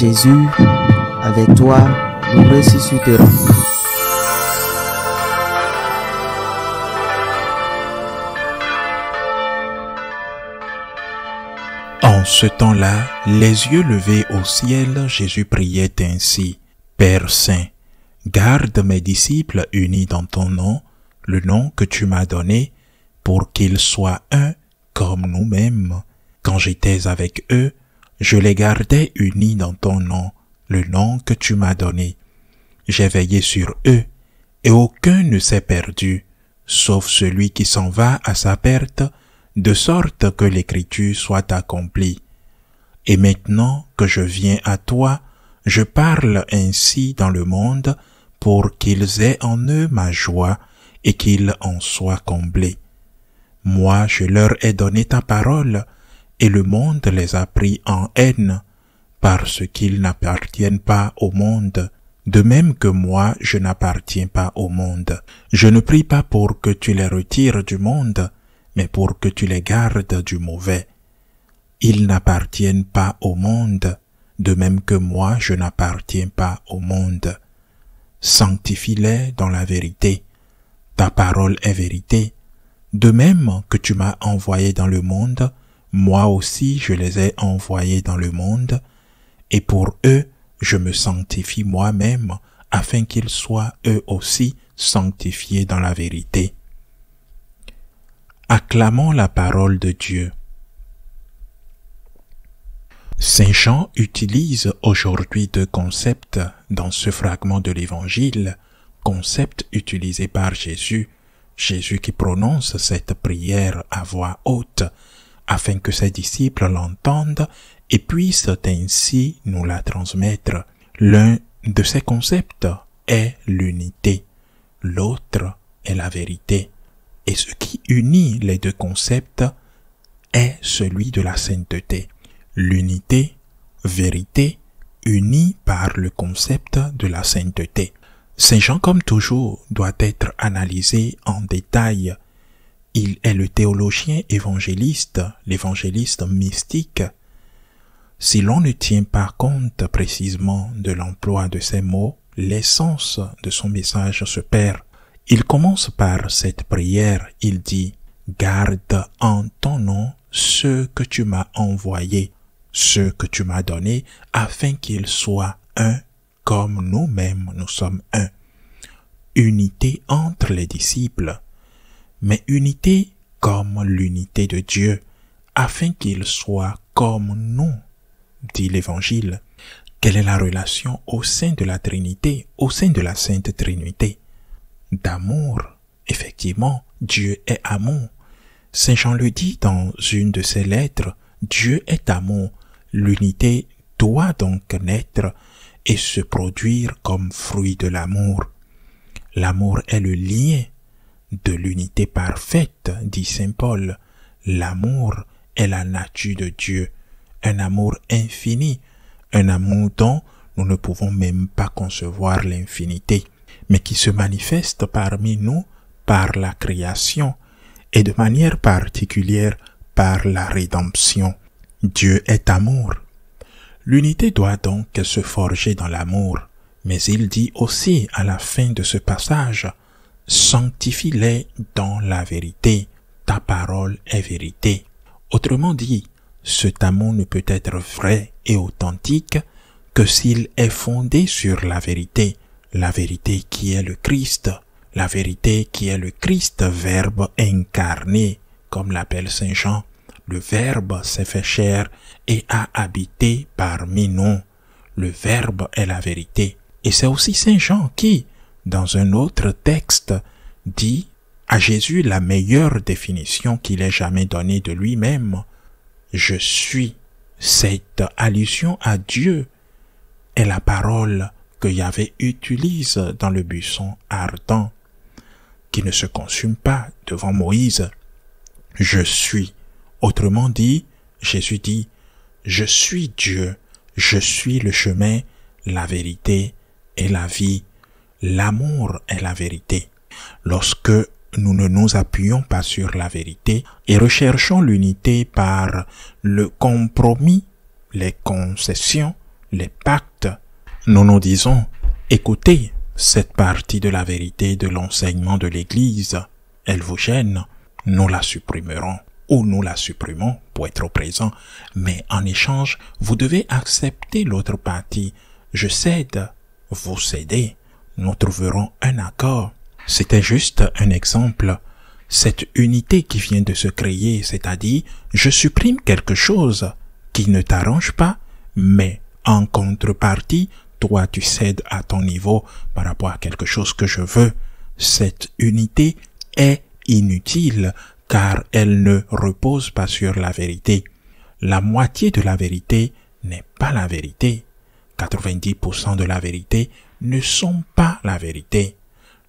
Jésus, avec toi, nous ressusciterons. En ce temps-là, les yeux levés au ciel, Jésus priait ainsi. Père Saint, garde mes disciples unis dans ton nom, le nom que tu m'as donné, pour qu'ils soient un comme nous-mêmes. Quand j'étais avec eux, je les gardais unis dans ton nom, le nom que tu m'as donné. J'ai veillé sur eux, et aucun ne s'est perdu, sauf celui qui s'en va à sa perte, de sorte que l'écriture soit accomplie. Et maintenant que je viens à toi, je parle ainsi dans le monde pour qu'ils aient en eux ma joie et qu'ils en soient comblés. Moi, je leur ai donné ta parole, et le monde les a pris en haine, parce qu'ils n'appartiennent pas au monde, de même que moi, je n'appartiens pas au monde. Je ne prie pas pour que tu les retires du monde, mais pour que tu les gardes du mauvais. Ils n'appartiennent pas au monde, de même que moi je n'appartiens pas au monde. Sanctifie-les dans la vérité. Ta parole est vérité. De même que tu m'as envoyé dans le monde, moi aussi je les ai envoyés dans le monde, et pour eux je me sanctifie moi-même, afin qu'ils soient eux aussi sanctifiés dans la vérité. Acclamons la parole de Dieu. Saint Jean utilise aujourd'hui deux concepts dans ce fragment de l'Évangile, concepts utilisés par Jésus, Jésus qui prononce cette prière à voix haute, afin que ses disciples l'entendent et puissent ainsi nous la transmettre. L'un de ces concepts est l'unité, l'autre est la vérité. Et ce qui unit les deux concepts est celui de la sainteté. L'unité, vérité, unie par le concept de la sainteté. Saint Jean, comme toujours, doit être analysé en détail. Il est le théologien évangéliste, l'évangéliste mystique. Si l'on ne tient pas compte précisément de l'emploi de ces mots, l'essence de son message se perd. Il commence par cette prière, il dit « Garde en ton nom ceux que tu m'as envoyés, ceux que tu m'as donnés, afin qu'ils soient un, comme nous-mêmes nous sommes un. » Unité entre les disciples, mais unité comme l'unité de Dieu, afin qu'ils soient comme nous, dit l'Évangile. Quelle est la relation au sein de la Trinité, au sein de la Sainte Trinité? D'amour. Effectivement, Dieu est amour. Saint Jean le dit dans une de ses lettres, Dieu est amour. L'unité doit donc naître et se produire comme fruit de l'amour. L'amour est le lien de l'unité parfaite, dit Saint Paul. L'amour est la nature de Dieu, un amour infini, un amour dont nous ne pouvons même pas concevoir l'infinité, mais qui se manifeste parmi nous par la création et de manière particulière par la rédemption. Dieu est amour. L'unité doit donc se forger dans l'amour, mais il dit aussi à la fin de ce passage, « Sanctifie-les dans la vérité, ta parole est vérité. » Autrement dit, cet amour ne peut être vrai et authentique que s'il est fondé sur la vérité qui est le Christ, la vérité qui est le Christ, Verbe incarné, comme l'appelle Saint Jean. Le Verbe s'est fait chair et a habité parmi nous. Le Verbe est la vérité. Et c'est aussi Saint Jean qui, dans un autre texte, dit à Jésus la meilleure définition qu'il ait jamais donnée de lui-même. Je suis. Cette allusion à Dieu est la parole que Yahvé utilise dans le buisson ardent, qui ne se consume pas devant Moïse. Je suis. Autrement dit, Jésus dit, je suis Dieu, je suis le chemin, la vérité et la vie. L'amour est la vérité. Lorsque nous ne nous appuyons pas sur la vérité et recherchons l'unité par le compromis, les concessions, les pactes, nous nous disons, écoutez, cette partie de la vérité de l'enseignement de l'Église, elle vous gêne, nous la supprimerons ou nous la supprimons pour être présent, mais en échange, vous devez accepter l'autre partie. Je cède, vous cédez, nous trouverons un accord. C'était juste un exemple. Cette unité qui vient de se créer, c'est-à-dire, je supprime quelque chose qui ne t'arrange pas, mais en contrepartie, toi tu cèdes à ton niveau par rapport à quelque chose que je veux. Cette unité est inutile car elle ne repose pas sur la vérité. La moitié de la vérité n'est pas la vérité. 90% de la vérité ne sont pas la vérité.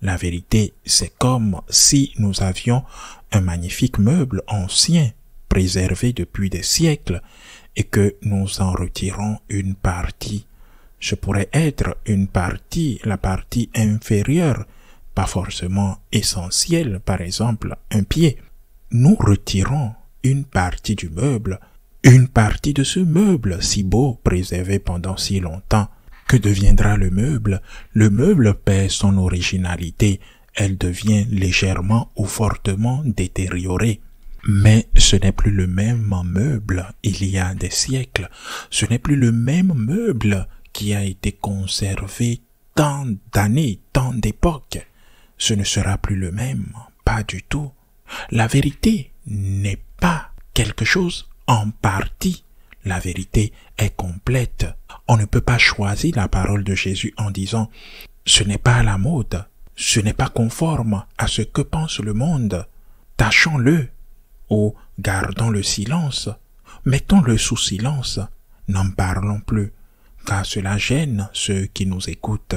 La vérité, c'est comme si nous avions un magnifique meuble ancien, préservé depuis des siècles, et que nous en retirons une partie. Je pourrais être une partie, la partie inférieure, pas forcément essentielle, par exemple un pied. Nous retirons une partie du meuble, une partie de ce meuble si beau, préservé pendant si longtemps. Que deviendra le meuble? Le meuble perd son originalité, elle devient légèrement ou fortement détériorée. Mais ce n'est plus le même meuble il y a des siècles, ce n'est plus le même meuble qui a été conservé tant d'années, tant d'époques. Ce ne sera plus le même, pas du tout. La vérité n'est pas quelque chose en partie. La vérité est complète. On ne peut pas choisir la parole de Jésus en disant « ce n'est pas à la mode, ce n'est pas conforme à ce que pense le monde, tâchons-le » ou « gardons le silence, mettons-le sous silence, n'en parlons plus, car cela gêne ceux qui nous écoutent. »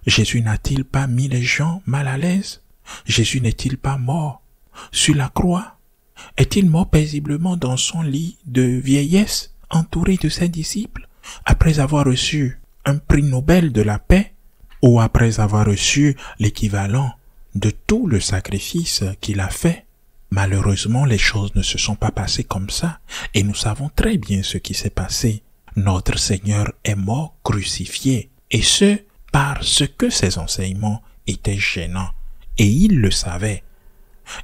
Jésus n'a-t-il pas mis les gens mal à l'aise? Jésus n'est-il pas mort sur la croix? Est-il mort paisiblement dans son lit de vieillesse, entouré de ses disciples, après avoir reçu un prix Nobel de la paix, ou après avoir reçu l'équivalent de tout le sacrifice qu'il a fait? Malheureusement, les choses ne se sont pas passées comme ça, et nous savons très bien ce qui s'est passé. Notre Seigneur est mort crucifié, et ce, parce que ses enseignements étaient gênants, et il le savait.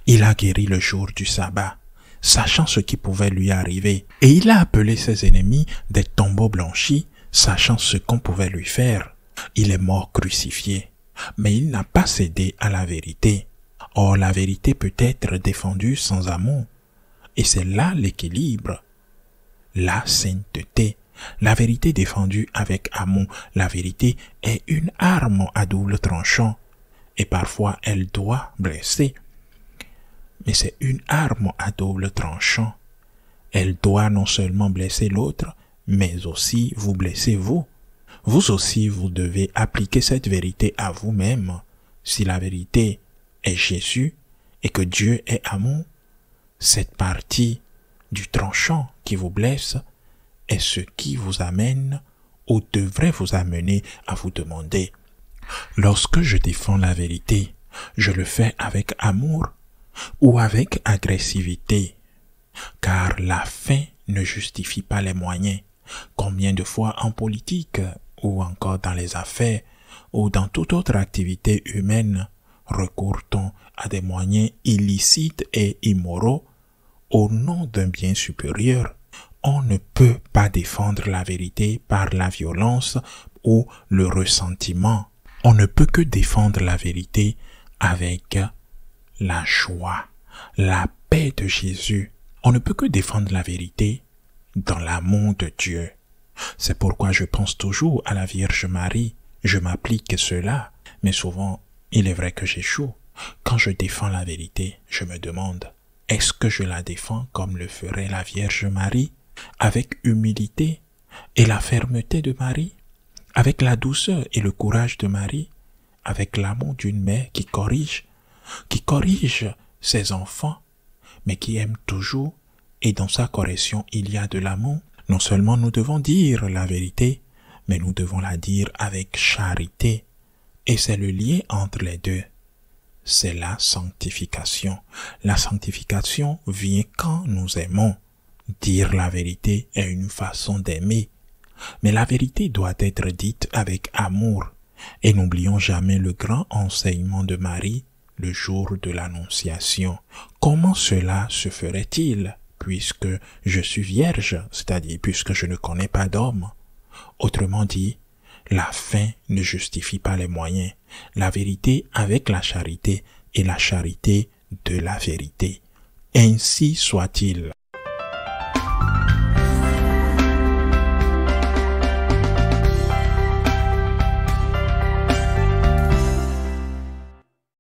Il a guéri le jour du sabbat, sachant ce qui pouvait lui arriver, et il a appelé ses ennemis des tombeaux blanchis, sachant ce qu'on pouvait lui faire. Il est mort crucifié, mais il n'a pas cédé à la vérité. Or, la vérité peut être défendue sans amour, et c'est là l'équilibre, la sainteté. La vérité défendue avec amour, la vérité est une arme à double tranchant, et parfois elle doit blesser. Mais c'est une arme à double tranchant. Elle doit non seulement blesser l'autre, mais aussi vous blesser vous. Vous aussi, vous devez appliquer cette vérité à vous-même. Si la vérité est Jésus et que Dieu est amour, cette partie du tranchant qui vous blesse est ce qui vous amène ou devrait vous amener à vous demander. Lorsque je défends la vérité, je le fais avec amour ou avec agressivité, car la fin ne justifie pas les moyens. Combien de fois en politique ou encore dans les affaires ou dans toute autre activité humaine recourt-on à des moyens illicites et immoraux au nom d'un bien supérieur? On ne peut pas défendre la vérité par la violence ou le ressentiment. On ne peut que défendre la vérité avec la joie, la paix de Jésus. On ne peut que défendre la vérité dans l'amour de Dieu. C'est pourquoi je pense toujours à la Vierge Marie. Je m'applique cela, mais souvent, il est vrai que j'échoue. Quand je défends la vérité, je me demande, est-ce que je la défends comme le ferait la Vierge Marie, avec humilité et la fermeté de Marie, avec la douceur et le courage de Marie, avec l'amour d'une mère qui corrige ses enfants, mais qui aime toujours, et dans sa correction il y a de l'amour. Non seulement nous devons dire la vérité, mais nous devons la dire avec charité, et c'est le lien entre les deux. C'est la sanctification. La sanctification vient quand nous aimons. Dire la vérité est une façon d'aimer. Mais la vérité doit être dite avec amour. Et n'oublions jamais le grand enseignement de Marie le jour de l'Annonciation. Comment cela se ferait-il, puisque je suis vierge, c'est-à-dire puisque je ne connais pas d'homme? Autrement dit, la fin ne justifie pas les moyens. La vérité avec la charité et la charité de la vérité. Ainsi soit-il.